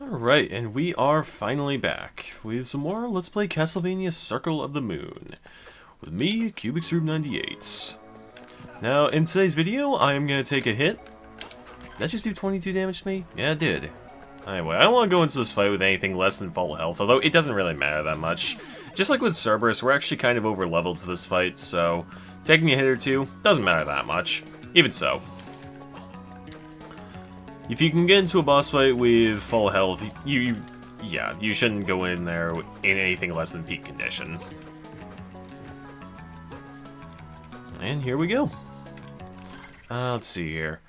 Alright, and we are finally back with some more Let's Play Castlevania Circle of the Moon. With me, Cubic Rube 98. Now, in today's video, I am going to take a hit. Did that just do 22 damage to me? Yeah, it did. Anyway, I don't want to go into this fight with anything less than full health, although it doesn't really matter that much. Just like with Cerberus, we're actually kind of over-leveled for this fight, so taking a hit or two doesn't matter that much. Even so. If you can get into a boss fight with full health, you shouldn't go in there in anything less than peak condition. And here we go. Let's see here.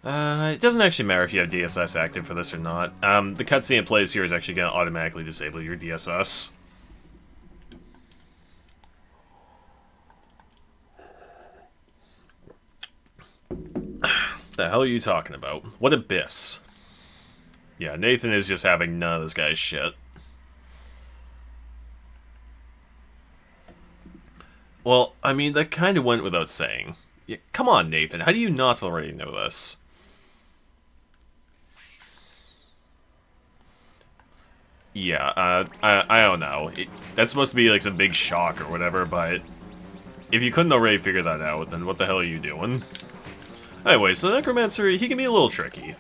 It doesn't actually matter if you have DSS active for this or not. The cutscene it plays here is actually going to automatically disable your DSS. The hell are you talking about? What abyss? Yeah, Nathan is just having none of this guy's shit. Well, I mean, that kind of went without saying. Yeah, come on, Nathan, how do you not already know this? Yeah, I don't know. That's supposed to be like some big shock or whatever, but if you couldn't already figure that out, then what the hell are you doing? Anyway, so the Necromancer, he can be a little tricky. You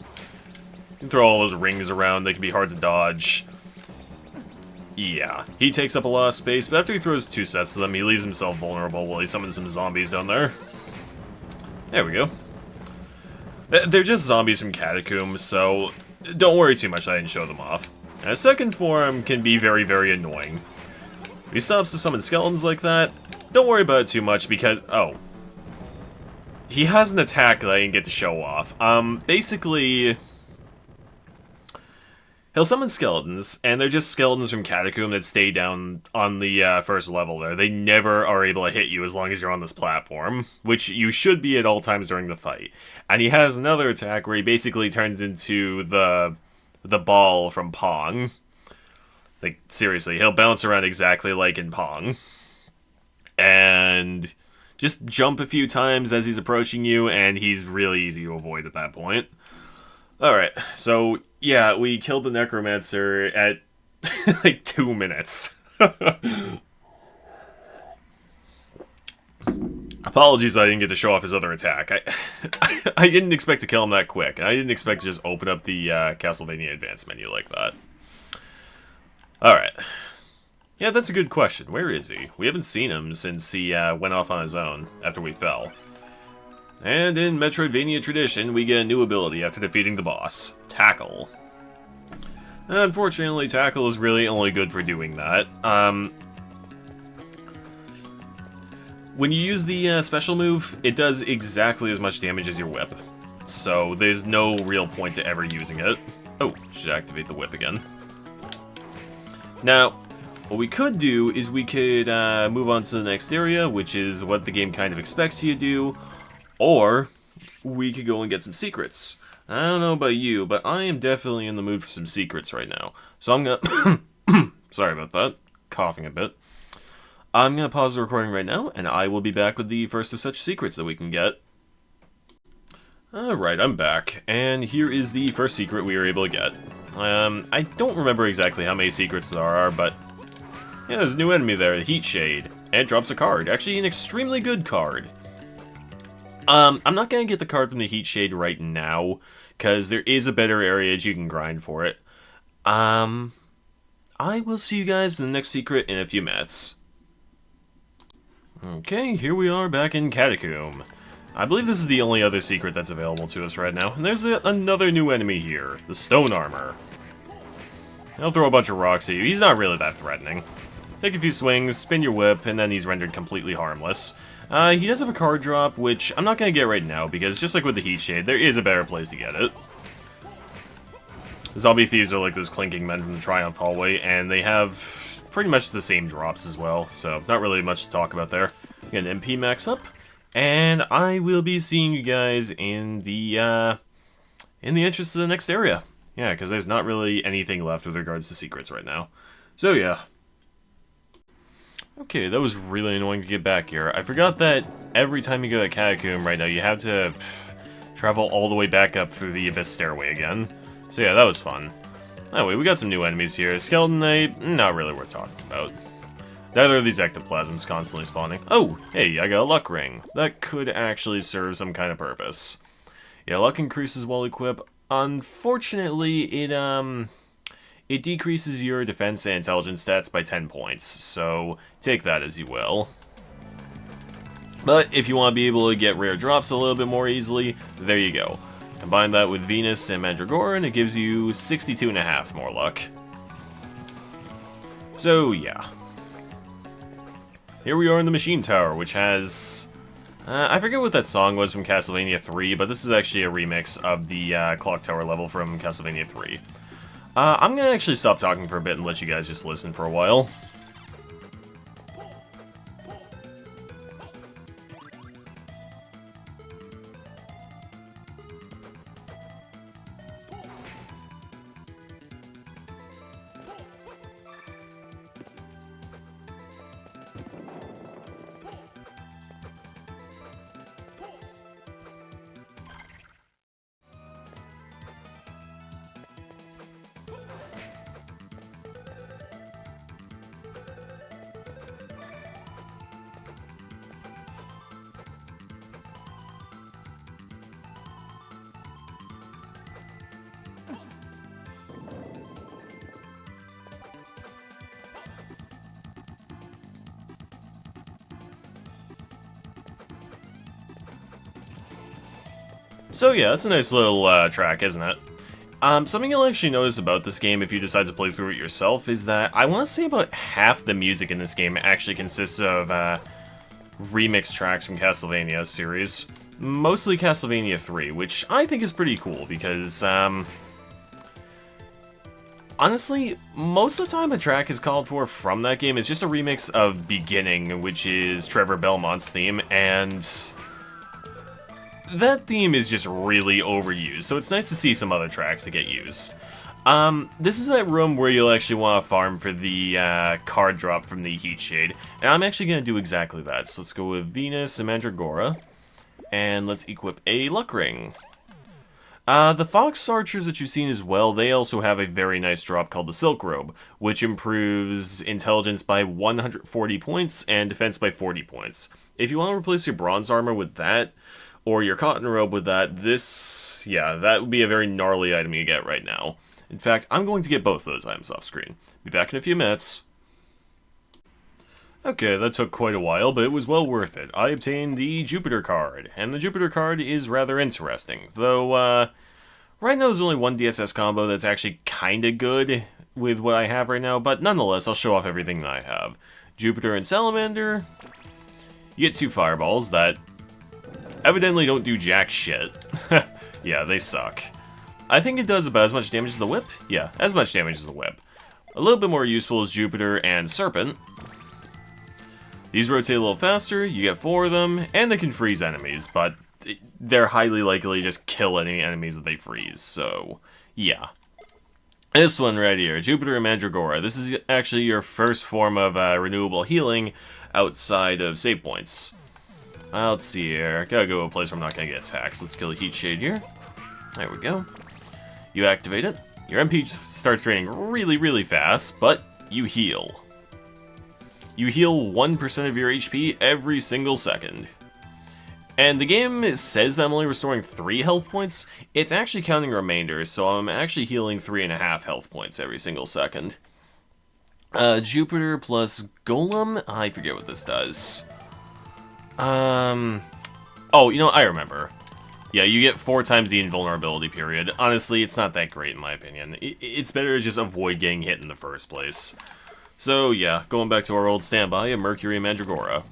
can throw all those rings around, they can be hard to dodge. Yeah, he takes up a lot of space, but after he throws 2 sets of them, he leaves himself vulnerable while he summons some zombies down there. There we go. They're just zombies from Catacombs, so don't worry too much I didn't show them off. And a second form can be very, very annoying. If he stops to summon skeletons like that, don't worry about it too much because, oh. He has an attack that I didn't get to show off. Basically, he'll summon skeletons, and they're just skeletons from Catacomb that stay down on the first level there. They never are able to hit you as long as you're on this platform, which you should be at all times during the fight. And he has another attack where he basically turns into the ball from Pong. Like, seriously, he'll bounce around exactly like in Pong. And just jump a few times as he's approaching you, and he's really easy to avoid at that point. Alright, so, yeah, we killed the Necromancer at, like, 2 minutes. Apologies I didn't get to show off his other attack. I didn't expect to kill him that quick, and I didn't expect to just open up the Castlevania Advanced menu like that. Alright. Yeah, that's a good question. Where is he? We haven't seen him since he went off on his own after we fell. And in Metroidvania tradition, we get a new ability after defeating the boss. Tackle. Unfortunately, Tackle is really only good for doing that. When you use the special move, it does exactly as much damage as your whip. So there's no real point to ever using it. Oh, should activate the whip again. Now, what we could do is we could move on to the next area, which is what the game kind of expects you to do, or we could go and get some secrets. I don't know about you, but I am definitely in the mood for some secrets right now. So I'm gonna... Sorry about that. Coughing a bit. I'm gonna pause the recording right now, and I will be back with the first of such secrets that we can get. Alright, I'm back, and here is the first secret we were able to get. I don't remember exactly how many secrets there are, but yeah, there's a new enemy there, the Heat Shade, and it drops a card. Actually, an extremely good card. I'm not gonna get the card from the Heat Shade right now, because there is a better area that you can grind for it. I will see you guys in the next secret in a few minutes. Okay, here we are back in Catacomb. I believe this is the only other secret that's available to us right now, and there's another new enemy here, the Stone Armor. He'll throw a bunch of rocks at you. He's not really that threatening. Take a few swings, spin your whip, and then he's rendered completely harmless. He does have a card drop, which I'm not going to get right now, because just like with the Heat Shade, there is a better place to get it. Zombie Thieves are like those clinking men from the Triumph Hallway, and they have pretty much the same drops as well, so not really much to talk about there. Get an MP max up, and I will be seeing you guys in the entrance to the next area. Yeah, because there's not really anything left with regards to secrets right now. So yeah. Okay, that was really annoying to get back here. I forgot that every time you go to Catacomb right now, you have to travel all the way back up through the Abyss Stairway again. So yeah, that was fun. Anyway, we got some new enemies here. Skeleton Knight, not really worth talking about. Neither of these ectoplasms constantly spawning. Oh, hey, I got a luck ring. That could actually serve some kind of purpose. Yeah, luck increases while equipped. Unfortunately, it decreases your defense and intelligence stats by 10 points, so take that as you will. But if you want to be able to get rare drops a little bit more easily, there you go. Combine that with Venus and Mandragora, and it gives you 62.5 more luck. So, yeah. Here we are in the Machine Tower, which has... I forget what that song was from Castlevania 3, but this is actually a remix of the Clock Tower level from Castlevania 3. I'm gonna actually stop talking for a bit and let you guys just listen for a while. So yeah, that's a nice little track, isn't it? Something you'll actually notice about this game if you decide to play through it yourself is that I want to say about half the music in this game actually consists of remix tracks from Castlevania series. Mostly Castlevania 3, which I think is pretty cool because, honestly, most of the time a track is called for from that game is just a remix of Beginning, which is Trevor Belmont's theme, and that theme is just really overused, so it's nice to see some other tracks that get used. This is that room where you'll actually want to farm for the card drop from the Heat Shade, and I'm actually going to do exactly that. So let's go with Venus and Mandragora, and let's equip a luck ring. The Fox Archers that you've seen as well, they also have a very nice drop called the Silk Robe, which improves intelligence by 140 points and defense by 40 points. If you want to replace your bronze armor with that, or your cotton robe with that, that would be a very gnarly item you get right now. In fact, I'm going to get both those items off screen. Be back in a few minutes. Okay, that took quite a while, but it was well worth it. I obtained the Jupiter card, and the Jupiter card is rather interesting. Though, right now there's only one DSS combo that's actually kinda good with what I have right now, but nonetheless, I'll show off everything that I have. Jupiter and Salamander. You get 2 fireballs that evidently don't do jack shit. Yeah, they suck. I think it does about as much damage as the whip. Yeah, as much damage as the whip. A little bit more useful is Jupiter and Serpent. These rotate a little faster, you get 4 of them, and they can freeze enemies, but they're highly likely to just kill any enemies that they freeze, so yeah. This one right here, Jupiter and Mandragora. This is actually your first form of renewable healing outside of save points. Let's see here. Gotta go to a place where I'm not gonna get attacked. So let's kill the Heat Shade here. There we go. You activate it. Your MP starts draining really, really fast, but you heal. You heal 1% of your HP every single second. And the game says I'm only restoring 3 health points. It's actually counting remainders, so I'm actually healing 3.5 health points every single second. Jupiter plus Golem? I forget what this does. Oh, you know, I remember. Yeah, you get 4 times the invulnerability period. Honestly, it's not that great in my opinion. It's better to just avoid getting hit in the first place. So yeah, going back to our old standby of Mercury and Mandragora.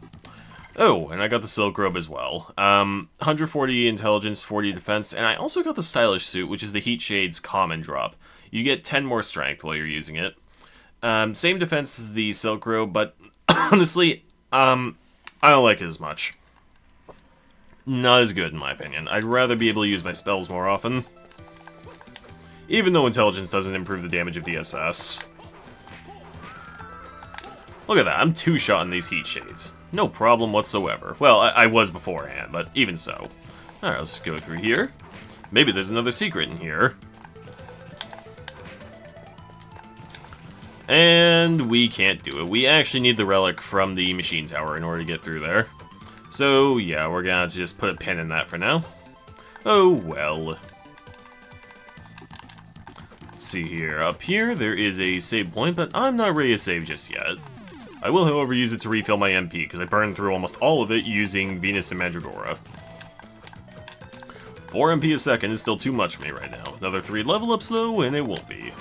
Oh, and I got the Silk Robe as well. 140 intelligence, 40 defense, and I also got the Stylish Suit, which is the Heat Shade's common drop. You get 10 more strength while you're using it. Same defense as the Silk Robe, but honestly, I don't like it as much. Not as good, in my opinion. I'd rather be able to use my spells more often. Even though intelligence doesn't improve the damage of DSS. Look at that, I'm 2-shot in these Heat Shades. No problem whatsoever. Well, I was beforehand, but even so. Alright, let's go through here. Maybe there's another secret in here. And we can't do it. We actually need the relic from the machine tower in order to get through there. So, yeah, we're gonna just put a pin in that for now. Oh, well. Let's see here. Up here, there is a save point, but I'm not ready to save just yet. I will, however, use it to refill my MP, because I burned through almost all of it using Venus and Mandragora. 4 MP a second is still too much for me right now. Another 3 level ups, though, and it won't be.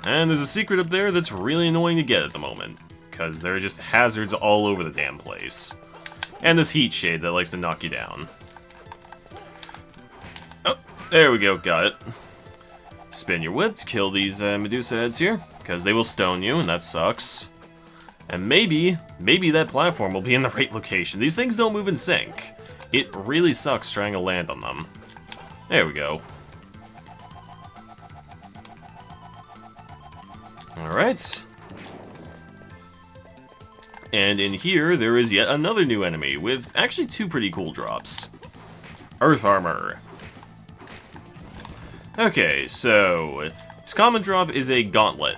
And there's a secret up there that's really annoying to get at the moment, because there are just hazards all over the damn place. And this heat shade that likes to knock you down. Oh, there we go, got it. Spin your whip to kill these Medusa heads here, because they will stone you, and that sucks. And maybe that platform will be in the right location. These things don't move in sync. It really sucks trying to land on them. There we go. Alright. And in here, there is yet another new enemy, with actually 2 pretty cool drops. Earth Armor. Okay, so his common drop is a gauntlet.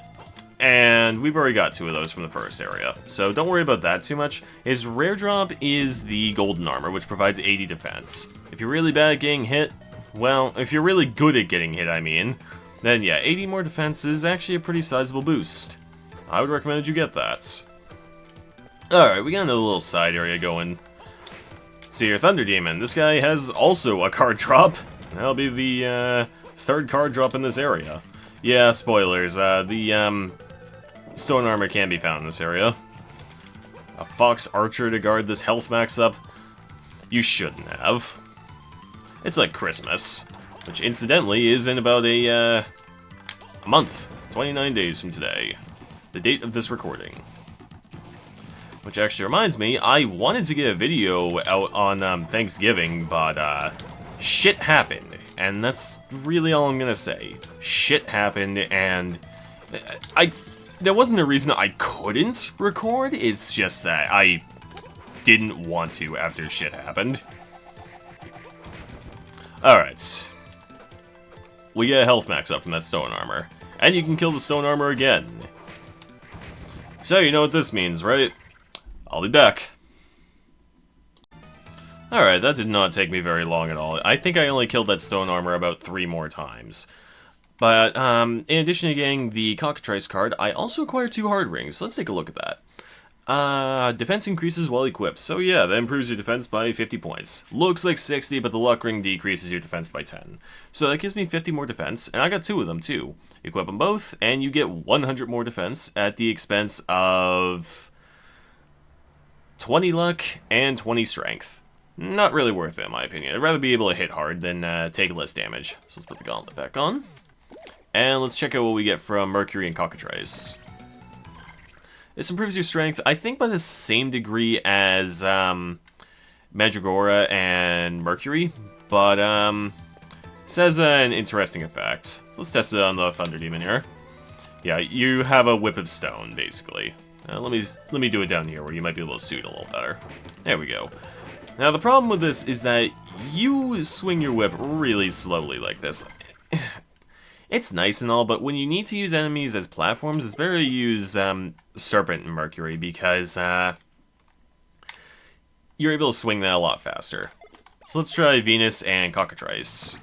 And we've already got 2 of those from the first area, so don't worry about that too much. His rare drop is the golden armor, which provides 80 defense. If you're really bad at getting hit, well, if you're really good at getting hit, I mean, then yeah, 80 more defense is actually a pretty sizable boost. I would recommend you get that. Alright, we got another little side area going. See your Thunder Demon. This guy has also a card drop. That'll be the 3rd card drop in this area. Yeah, spoilers. The stone armor can be found in this area. A fox archer to guard this health max up? You shouldn't have. It's like Christmas, which incidentally is in about a month, 29 days from today, the date of this recording. Which actually reminds me, I wanted to get a video out on Thanksgiving, but shit happened, and that's really all I'm gonna say. Shit happened, and there wasn't a reason I couldn't record, it's just that I didn't want to after shit happened. Alright. We get a health max up from that stone armor, and you can kill the stone armor again. So you know what this means, right? I'll be back. Alright, that did not take me very long at all. I think I only killed that stone armor about 3 more times. But, in addition to getting the Cockatrice card, I also acquired 2 hard rings, so let's take a look at that. Defense increases while equipped, so yeah, that improves your defense by 50 points. Looks like 60, but the luck ring decreases your defense by 10. So that gives me 50 more defense, and I got 2 of them too. Equip them both, and you get 100 more defense at the expense of 20 luck and 20 strength. Not really worth it, in my opinion. I'd rather be able to hit hard than take less damage. So let's put the gauntlet back on. And let's check out what we get from Mercury and Cockatrice. This improves your strength, I think, by the same degree as Mandragora and Mercury, but says an interesting effect. Let's test it on the Thunder Demon here. Yeah, you have a Whip of Stone, basically. Let me do it down here where you might be able to suit a little better. There we go. Now the problem with this is that you swing your whip really slowly like this. It's nice and all, but when you need to use enemies as platforms, it's better to use Serpent and Mercury because you're able to swing that a lot faster. So let's try Venus and Cockatrice.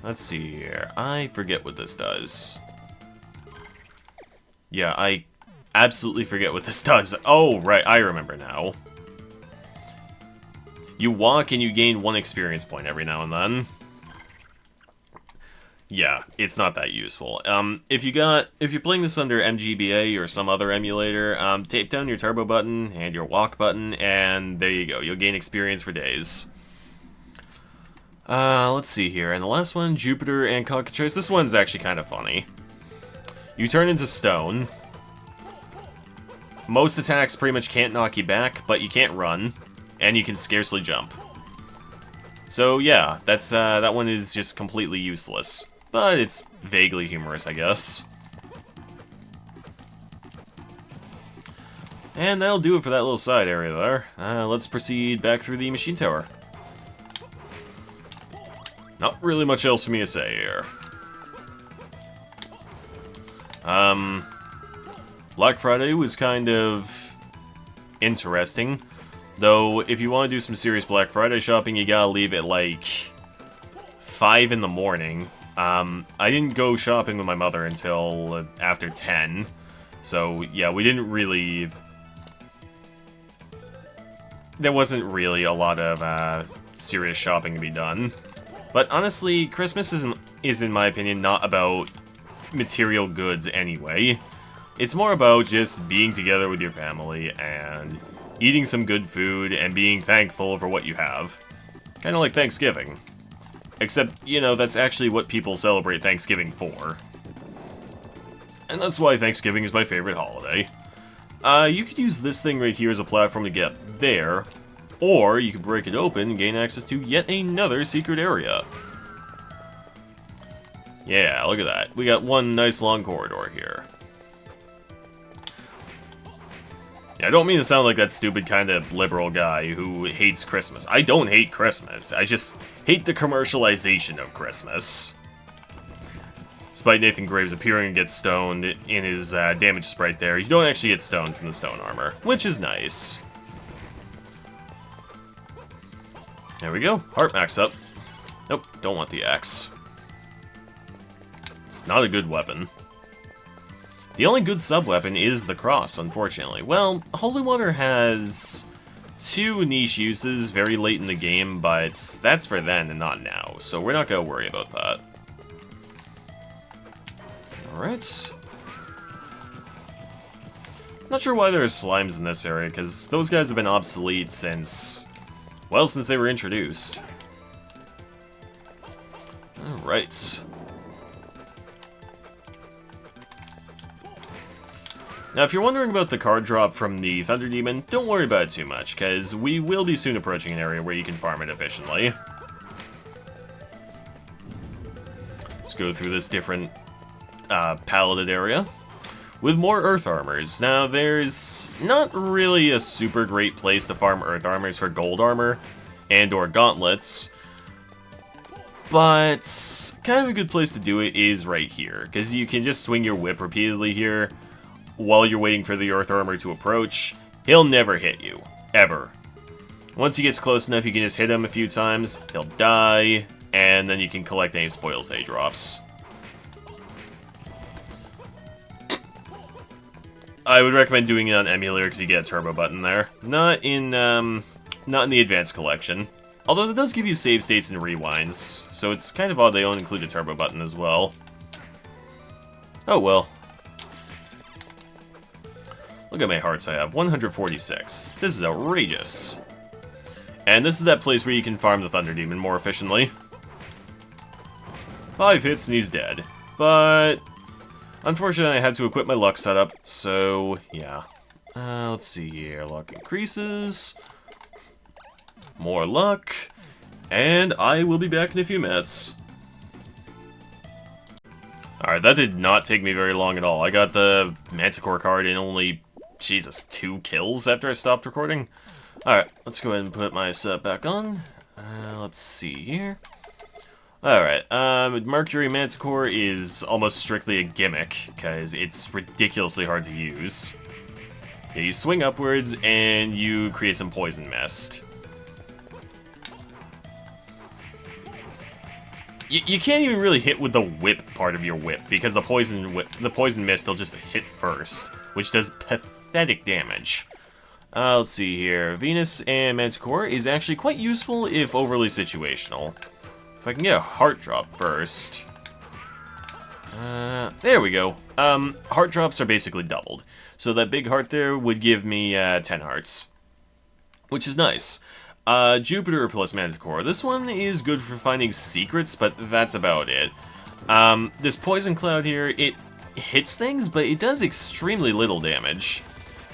Let's see here. I forget what this does. Yeah, I absolutely forget what this does. Oh, right, I remember now. You walk and you gain 1 experience point every now and then. Yeah, it's not that useful. If you're playing this under MGBA or some other emulator, tape down your turbo button and your walk button, and there you go. You'll gain experience for days. Let's see here. And the last one, Jupiter and Cockatrice. This one's actually kind of funny. You turn into stone. Most attacks pretty much can't knock you back, but you can't run, and you can scarcely jump. So yeah, that's that one is just completely useless. But it's vaguely humorous, I guess. And that'll do it for that little side area there. Let's proceed back through the machine tower. Not really much else for me to say here. Black Friday was kind of interesting. Though, if you want to do some serious Black Friday shopping, you gotta leave at, like, 5 in the morning. I didn't go shopping with my mother until after 10. So, yeah, we didn't really... There wasn't really a lot of, serious shopping to be done. But honestly, Christmas is, in my opinion, not about material goods anyway. It's more about just being together with your family and eating some good food and being thankful for what you have. Kind of like Thanksgiving. Except, you know, that's actually what people celebrate Thanksgiving for. And that's why Thanksgiving is my favorite holiday. You could use this thing right here as a platform to get up there, or you could break it open and gain access to yet another secret area. Yeah, look at that. We got one nice long corridor here. Yeah, I don't mean to sound like that stupid kind of liberal guy who hates Christmas. I don't hate Christmas. I just hate the commercialization of Christmas. Despite Nathan Graves appearing and get stoned in his damage sprite there, you don't actually get stoned from the stone armor, which is nice. There we go. Heart max up. Nope, don't want the axe. It's not a good weapon. The only good sub-weapon is the cross, unfortunately. Well, Holy Water has 2 niche uses very late in the game, but that's for then and not now, so we're not going to worry about that. Alright. Not sure why there are slimes in this area, because those guys have been obsolete since... well, since they were introduced. Alright. Now, if you're wondering about the card drop from the Thunder Demon, don't worry about it too much, because we will be soon approaching an area where you can farm it efficiently. Let's go through this different paletted area with more Earth Armors. Now, there's not really a super great place to farm Earth Armors for gold armor and or gauntlets, but kind of a good place to do it is right here, because you can just swing your whip repeatedly here while you're waiting for the Earth Armor to approach. He'll never hit you. Ever. Once he gets close enough, you can just hit him a few times, he'll die, and then you can collect any spoils that he drops. I would recommend doing it on Emulator because you get a turbo button there. Not in the Advanced Collection. Although that does give you save states and rewinds, so it's kind of odd they don't include a turbo button as well. Oh well. Look how many hearts I have. 146. This is outrageous. And this is that place where you can farm the Thunder Demon more efficiently. 5 hits and he's dead. But unfortunately, I had to equip my luck setup, so yeah. Let's see here. Luck increases. More luck. And I will be back in a few minutes. Alright, that did not take me very long at all. I got the Manticore card in only, Jesus, 2 kills after I stopped recording. Alright, let's go ahead and put my setup back on. Let's see here. Alright, Mercury Manticore is almost strictly a gimmick, because it's ridiculously hard to use. Yeah, you swing upwards, and you create some poison mist. You can't even really hit with the whip part of your whip, because the poison mist will just hit first, which does pathetic damage. Let's see here. Venus and Manticore is actually quite useful if overly situational. If I can get a heart drop first. There we go. Heart drops are basically doubled. So that big heart there would give me 10 hearts, which is nice. Jupiter plus Manticore. This one is good for finding secrets, but that's about it. This Poison Cloud here, it hits things, but it does extremely little damage.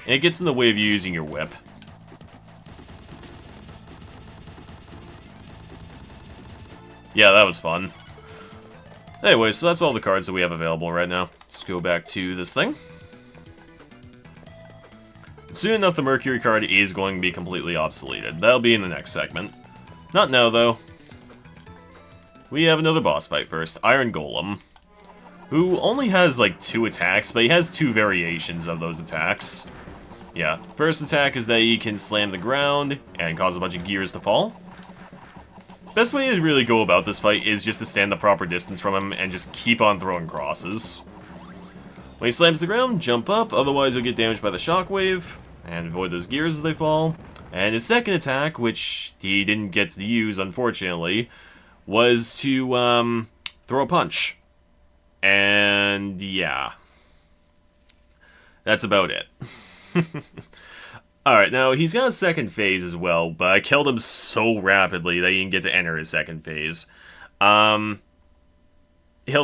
And it gets in the way of you using your whip. Yeah, that was fun. Anyway, so that's all the cards that we have available right now. Let's go back to this thing. Soon enough, the Mercury card is going to be completely obsoleted. That'll be in the next segment. Not now, though. We have another boss fight first. Iron Golem. who only has like 2 attacks, but he has 2 variations of those attacks. Yeah, first attack is that he can slam the ground and cause a bunch of gears to fall. Best way to really go about this fight is just to stand the proper distance from him and just keep on throwing crosses. When he slams the ground, jump up, otherwise you'll get damaged by the shockwave, and avoid those gears as they fall. And his second attack, which he didn't get to use, unfortunately, was to throw a punch. And yeah, that's about it. Alright, now he's got a second phase as well, but I killed him so rapidly that he didn't get to enter his second phase. He'll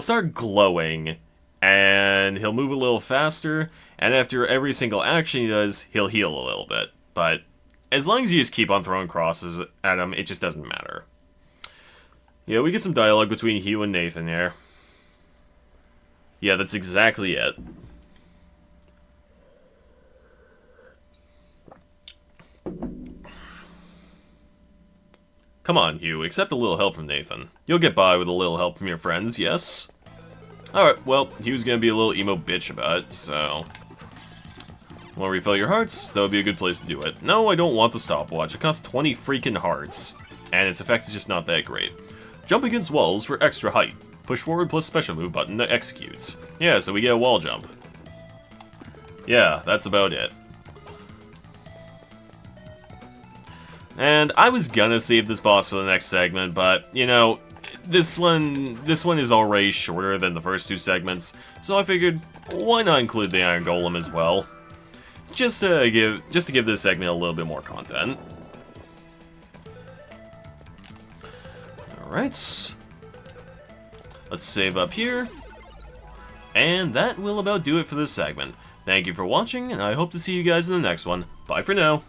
start glowing, and he'll move a little faster, and after every single action he does, he'll heal a little bit. But as long as you just keep on throwing crosses at him, it just doesn't matter. Yeah, we get some dialogue between Hugh and Nathan here. Yeah, that's exactly it. Come on, Hugh, accept a little help from Nathan. You'll get by with a little help from your friends, yes? Alright, well, Hugh's gonna be a little emo bitch about it, so... Want to refill your hearts? That would be a good place to do it. No, I don't want the stopwatch. It costs 20 freaking hearts, and its effect is just not that great. Jump against walls for extra height. Push forward plus special move button that executes. Yeah, so we get a wall jump. Yeah, that's about it. And I was gonna save this boss for the next segment, but, you know, this one is already shorter than the first 2 segments, so I figured, why not include the Iron Golem as well? Just to give this segment a little bit more content. Alright. Let's save up here. And that will about do it for this segment. Thank you for watching, and I hope to see you guys in the next one. Bye for now.